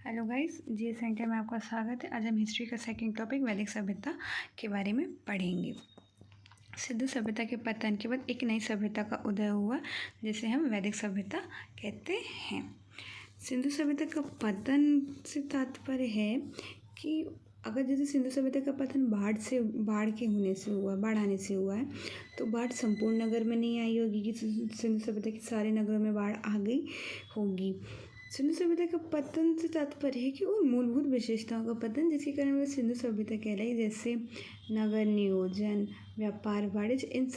Hello guys, जी centre में आपका स्वागत है। आज हम हिस्ट्री का सेकंड टॉपिक वैदिक सभ्यता के बारे में पढ़ेंगे। सिंधु सभ्यता के पतन के बाद एक नई सभ्यता का उदय हुआ जिसे हम वैदिक सभ्यता कहते हैं। सिंधु सभ्यता का पतन से तात्पर्य है कि अगर जैसे सिंधु सभ्यता का पतन बाढ़ आने से हुआ है, तो बाढ़ संपूर्ण नगर में नहीं आई होगी कि सिंधु सभ्यता के सारे नगरों में बाढ़ आ गई होगी। सिंधु सभ्यता का पतन से तात्पर्य है कि वो मूलभूत विशेषताओं का पतन, जिसके कारण वह सिंधु सभ्यता कहलाई, जैसे नगर नियोजन, व्यापार, वाणिज्य, इन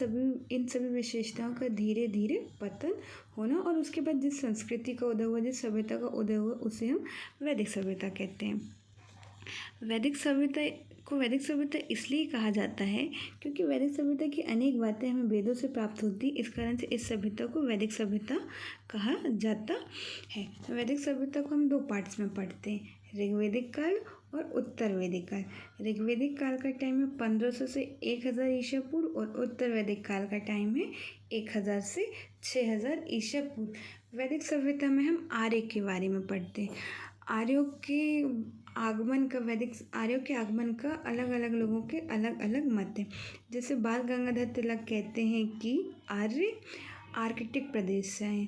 सभी विशेषताओं का धीरे धीरे पतन होना और उसके बाद जिस संस्कृति का उदय हुआ, जिस सभ्यता का उदय हुआ, उसे हम वैदिक सभ्यता कहते हैं। वैदिक सभ्यता इसलिए कहा जाता है क्योंकि वैदिक सभ्यता की अनेक बातें हमें वेदों से प्राप्त होती, इस कारण से इस सभ्यता को वैदिक सभ्यता कहा जाता है। वैदिक सभ्यता को हम दो पार्ट्स में पढ़ते हैं, ऋग्वैदिक काल और उत्तर वैदिक काल। ऋग्वैदिक काल का टाइम है 1500 से 1000 ईसा पूर्व और उत्तर वैदिक काल का टाइम है 1000 से 6000 ईसा पूर्व। वैदिक सभ्यता में हम आर्य के बारे में पढ़ते हैं। आर्यों के आगमन का अलग अलग लोगों के अलग अलग मत हैं। जैसे बाल गंगाधर तिलक कहते हैं कि आर्य आर्कटिक प्रदेश से आए।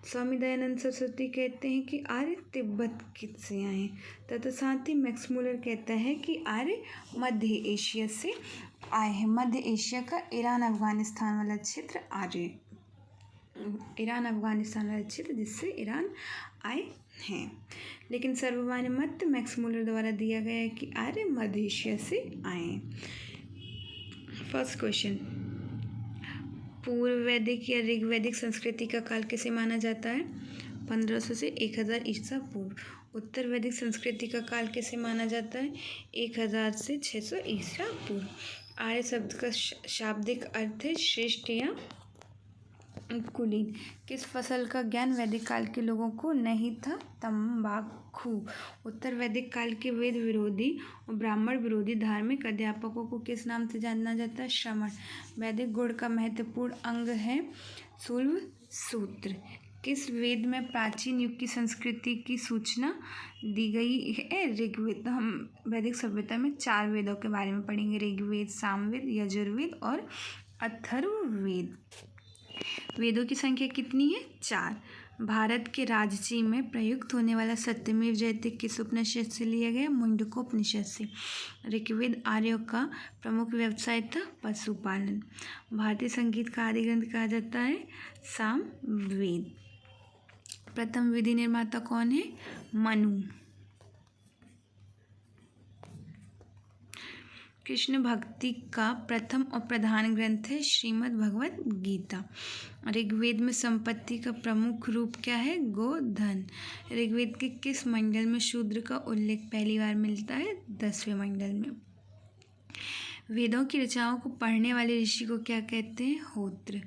स्वामी दयानंद सरस्वती कहते हैं कि आर्य तिब्बत से आए। तथा साथ ही मैक्स मूलर कहता है कि आर्य मध्य एशिया से आए हैं। मध्य एशिया का ईरान अफगानिस्तान वाला क्षेत्र जिससे ईरान आए हैं। लेकिन सर्वमान्य मत मैक्स मूलर द्वारा दिया गया है कि आर्य मध्य एशिया से आए। फर्स्ट क्वेश्चन, पूर्व वैदिक या ऋग्वैदिक संस्कृति का काल किसे माना जाता है? 1500 से 1000 ईसा पूर्व। उत्तर वैदिक संस्कृति का काल किसे माना जाता है? 1000 से 600 ईसा पूर्व। आर्य शब्द का शाब्दिक अर्थ है श्रेष्ठ या कुलीन। किस फसल का ज्ञान वैदिक काल के लोगों को नहीं था? तंबाकू। उत्तर वैदिक काल के वेद विरोधी और ब्राह्मण विरोधी धार्मिक अध्यापकों को किस नाम से जाना जाता है? श्रमण। वैदिक गुण का महत्वपूर्ण अंग है शुल्ब सूत्र। किस वेद में प्राचीन युग की संस्कृति की सूचना दी गई है? ऋग्वेद। हम वैदिक सभ्यता में 4 वेदों के बारे में पढ़ेंगे, ऋग्वेद, सामवेद, यजुर्वेद और अथर्ववेद। वेदों की संख्या कितनी है? 4। भारत के राजची में प्रयुक्त होने वाला सत्यमेव जयते किस उपनिषद से लिया गया? मुंडकोपनिषद से। ऋग्वेद आर्यों का प्रमुख व्यवसाय था पशुपालन। भारतीय संगीत का आदि ग्रंथ कहा जाता है सामवेद। प्रथम विधि निर्माता कौन है? मनु। कृष्ण भक्ति का प्रथम और प्रधान ग्रंथ है श्रीमद् भगवद गीता। ऋग्वेद में संपत्ति का प्रमुख रूप क्या है? गोधन। ऋग्वेद के किस मंडल में शूद्र का उल्लेख पहली बार मिलता है? 10वें मंडल में। वेदों की रचनाओं को पढ़ने वाले ऋषि को क्या कहते हैं? होत्र।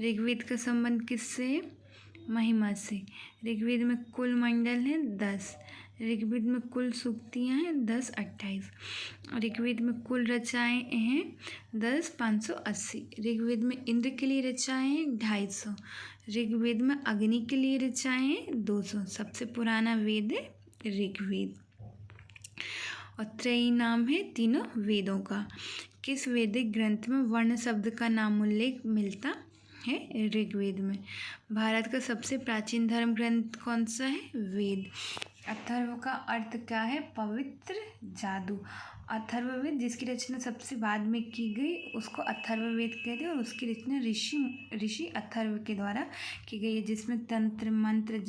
ऋग्वेद का संबंध किससे है? महिमा से। ऋग्वेद में कुल मंडल हैं 10। ऋग्वेद में कुल सूक्तियाँ हैं 10 28। ऋग्वेद में कुल रचनाएँ हैं 10 580। ऋग्वेद में इंद्र के लिए रचनाएँ हैं 250। ऋग्वेद में अग्नि के लिए रचनाएँ हैं 200। सबसे पुराना वेद है ऋग्वेद और त्रयी नाम है तीनों वेदों का। किस वैदिक ग्रंथ में वर्ण शब्द का नामोल्लेख मिलता है? ऋग्वेद में। भारत का सबसे प्राचीन धर्म ग्रंथ कौन सा है? वेद। अथर्व का अर्थ क्या है? पवित्र जादू। अथर्ववेद जिसकी रचना सबसे बाद में की गई उसको अथर्ववेद कहते हैं और उसकी रचना ऋषि अथर्व के द्वारा की गई है, जिसमें तंत्र मंत्र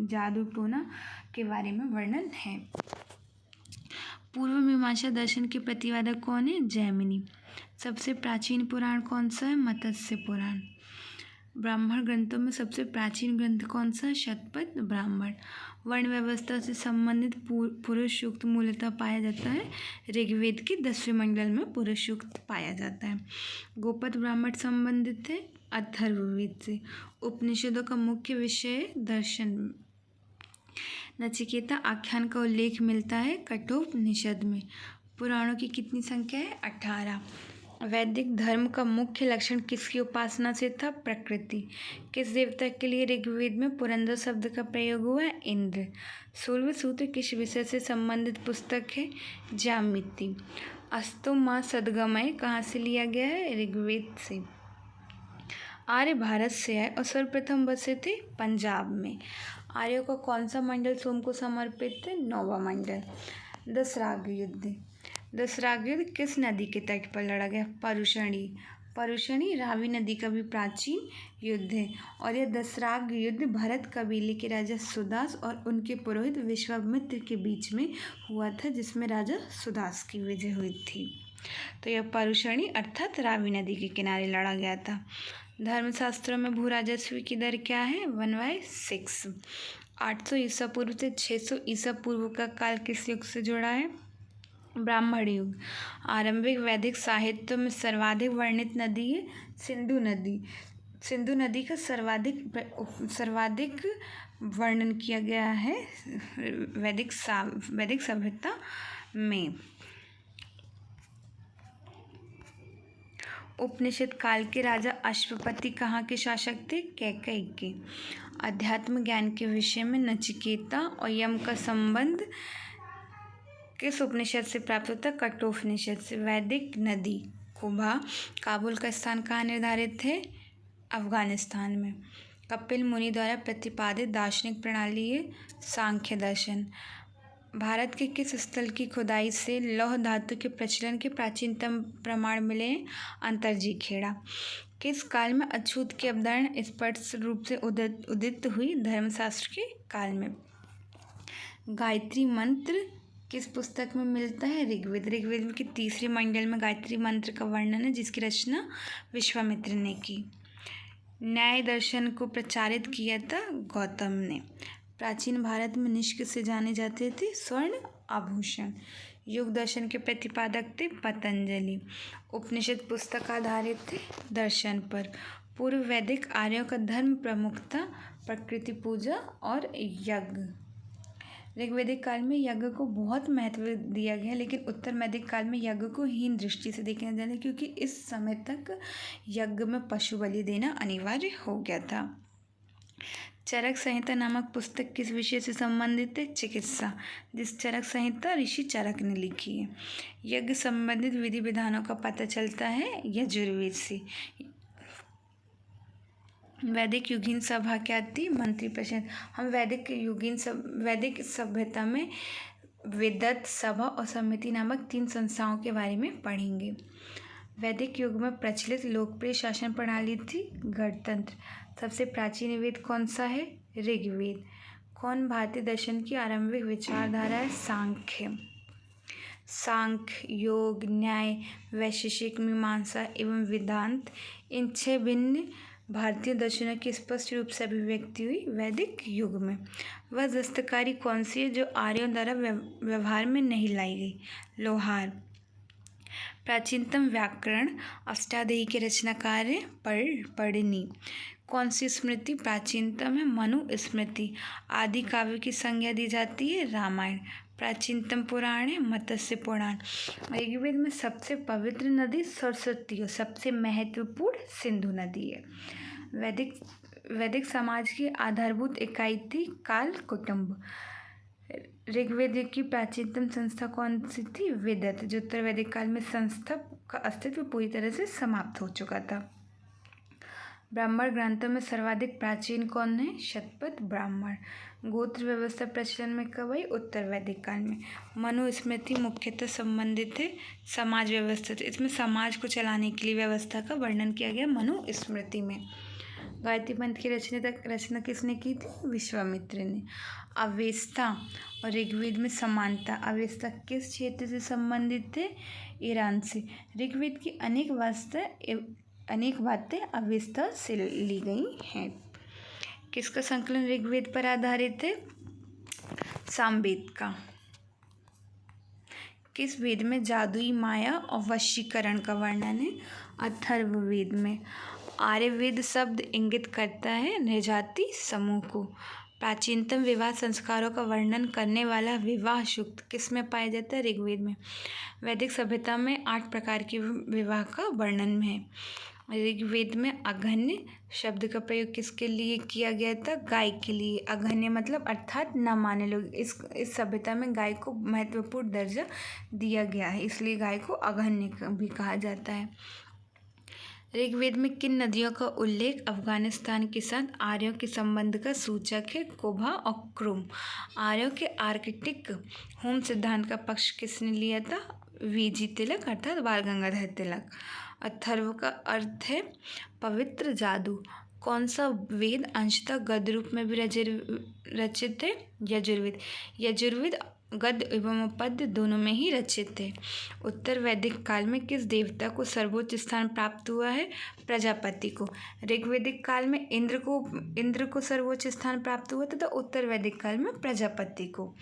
जादू टोना के बारे में वर्णन है। पूर्व मीमांसा दर्शन के प्रतिपादक कौन है? जैमिनी। सबसे प्राचीन पुराण कौन सा है? मत्स्य पुराण। ब्राह्मण ग्रंथों में सबसे प्राचीन ग्रंथ कौन सा? शतपथ ब्राह्मण। वर्ण व्यवस्था से संबंधित पुरुष युक्त मूलतः पाया जाता है ऋग्वेद के 10वें मंडल में पुरुष युक्त पाया जाता है। गोपद ब्राह्मण संबंधित है अथर्ववेद से। उपनिषदों का मुख्य विषय है दर्शन। नचिकेता आख्यान का उल्लेख मिलता है कठोपनिषद में। पुराणों की कितनी संख्या है? 18। वैदिक धर्म का मुख्य लक्षण किसकी उपासना से था? प्रकृति। किस देवता के लिए ऋग्वेद में पुरंदर शब्द का प्रयोग हुआ है? इंद्र। सूर्य सूत्र किस विषय से संबंधित पुस्तक है? ज्यामिति। अस्तु मां सद्गमय कहाँ से लिया गया है? ऋग्वेद से। आर्य भारत से आए और सर्वप्रथम बसे थे पंजाब में। आर्यों का कौन सा मंडल सोम को समर्पित है? 9वां मंडल। दसराग युद्ध। दसराग युद्ध किस नदी के तट पर लड़ा गया? परुशणी। परुशणी रावी नदी का भी प्राचीन युद्ध है और यह दसराग युद्ध भरत कबीले के राजा सुदास और उनके पुरोहित विश्वामित्र के बीच में हुआ था, जिसमें राजा सुदास की विजय हुई थी। तो यह परुशणी अर्थात रावी नदी के किनारे लड़ा गया था। धर्मशास्त्रों में भू राजस्व की दर क्या है? 1/6। 800 ईसा पूर्व से 600 ईसा पूर्व का काल किस युग से जुड़ा है? ब्राह्मण युग। आरंभिक वैदिक साहित्य में सर्वाधिक वर्णित नदी है सिंधु नदी। सिंधु नदी का सर्वाधिक वर्णन किया गया है वैदिक सभ्यता में। उपनिषद काल के राजा अश्वपति कहाँ के शासक थे? कैकेयी के। अध्यात्म ज्ञान के विषय में नचिकेता और यम का संबंध किस उपनिषद से प्राप्त होता? कठोपनिषद से। वैदिक नदी कुबा। काबुल का स्थान कहाँ निर्धारित है? अफगानिस्तान में। कपिल मुनि द्वारा प्रतिपादित दार्शनिक प्रणाली है सांख्य दर्शन। भारत के किस स्थल की खुदाई से लौह धातु के प्रचलन के प्राचीनतम प्रमाण मिले हैं? अंतरजीखेड़ा। किस काल में अछूत की अवधारणा स्पष्ट रूप से उदित हुई? धर्मशास्त्र के काल में। गायत्री मंत्र किस पुस्तक में मिलता है? ऋग्वेद। ऋग्वेद के तीसरे मंडल में गायत्री मंत्र का वर्णन है, जिसकी रचना विश्वामित्र ने की। न्याय दर्शन को प्रचारित किया था गौतम ने। प्राचीन भारत में निष्क से जाने जाते थे स्वर्ण आभूषण। युग दर्शन के प्रतिपादक थे पतंजलि। उपनिषद पुस्तक आधारित थे दर्शन पर। पूर्व वैदिक आर्यों का धर्म प्रमुख था प्रकृति पूजा और यज्ञ। ऋग्वैदिक काल में यज्ञ को बहुत महत्व दिया गया, लेकिन उत्तर वैदिक काल में यज्ञ को हीन दृष्टि से देखा जाने, क्योंकि इस समय तक यज्ञ में पशु बलि देना अनिवार्य हो गया था। चरक संहिता नामक पुस्तक किस विषय से संबंधित है? चिकित्सा, जिस चरक संहिता ऋषि चरक ने लिखी है। यज्ञ संबंधित विधि विधानों का पता चलता है यजुर्वेद से। वैदिक युगीन सभा क्या थी? मंत्री परिषद। हम वैदिक सभ्यता में वेदत सभा और समिति नामक 3 संस्थाओं के बारे में पढ़ेंगे। वैदिक युग में प्रचलित लोकप्रिय शासन प्रणाली थी गणतंत्र। सबसे प्राचीन वेद कौन सा है? ऋग्वेद। कौन भारतीय दर्शन की आरंभिक विचारधारा है? सांख्य। सांख्य, योग, न्याय, वैशेषिक, मीमांसा एवं वेदांत, इन 6 भिन्न भारतीय दर्शनों की स्पष्ट रूप से अभिव्यक्ति हुई वैदिक युग में। वह दस्तकारी कौन सी है जो आर्यों द्वारा व्यवहार में नहीं लाई गई? लोहार। प्राचीनतम व्याकरण अष्टाध्यायी के रचनाकार है पढ़नी। कौन सी स्मृति प्राचीनतम है? मनु स्मृति। आदि काव्य की संज्ञा दी जाती है रामायण। प्राचीनतम पुराण है मत्स्य पुराण। ऋग्वेद में सबसे पवित्र नदी सरस्वती और सबसे महत्वपूर्ण सिंधु नदी है। वैदिक समाज की आधारभूत इकाई थी काल कुटुंब। ऋग्वेद की प्राचीनतम संस्था कौन सी थी? वेदत, जो उत्तर वैदिक काल में संस्था का अस्तित्व पूरी तरह से समाप्त हो चुका था। ब्राह्मण ग्रंथों में सर्वाधिक प्राचीन कौन है? शतपथ ब्राह्मण। गोत्र व्यवस्था प्रचलन में कब आई? उत्तर वैदिक काल में। मनुस्मृति मुख्यतः संबंधित है समाज व्यवस्था से। इसमें समाज को चलाने के लिए व्यवस्था का वर्णन किया गया मनुस्मृति में। गायत्री मंत्र की रचना किसने की थी? विश्वामित्र ने। अवेस्ता और ऋग्वेद में समानता। अवेस्ता किस क्षेत्र से संबंधित थे? ईरान से। ऋग्वेद की अनेक बातें अवेस्ता से ली गई हैं। किसका संकलन ऋग्वेद पर आधारित है? सामवेद का। किस वेद में जादुई माया और वशीकरण का वर्णन है? अथर्ववेद में। आर्यवेद शब्द इंगित करता है नृजाति समूह को। प्राचीनतम विवाह संस्कारों का वर्णन करने वाला विवाह सूक्त किस में पाया जाता है? ऋग्वेद में। वैदिक सभ्यता में 8 प्रकार के विवाह का वर्णन है। ऋग्वेद में अघन्य शब्द का प्रयोग किसके लिए किया गया था? गाय के लिए। अघन्य मतलब अर्थात न माने लोग। इस सभ्यता में गाय को महत्वपूर्ण दर्जा दिया गया है, इसलिए गाय को अघन्य भी कहा जाता है। ऋग्वेद में किन नदियों का उल्लेख अफगानिस्तान के साथ आर्यों के संबंध का सूचक है? कोभा और क्रुम। आर्यों के आर्कटिक होम सिद्धांत का पक्ष किसने लिया था? वीजी तिलक अर्थात बाल गंगाधर तिलक। अथर्व का अर्थ है पवित्र जादू। कौन सा वेद अंशतः गद्य रूप में भी रचित है? यजुर्वेद। यजुर्वेद गद्य एवं पद्य दोनों में ही रचित है। उत्तर वैदिक काल में किस देवता को सर्वोच्च स्थान प्राप्त हुआ है? प्रजापति को। ऋग्वैदिक काल में इंद्र को सर्वोच्च स्थान प्राप्त हुआ तथा उत्तर वैदिक काल में प्रजापति को।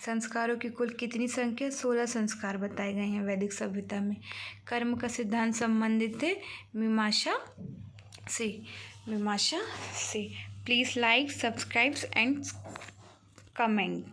संस्कारों की कुल कितनी संख्या? 16 संस्कार बताए गए हैं वैदिक सभ्यता में। कर्म का सिद्धांत संबंधित है मीमांसा से। Please like, subscribe and comment.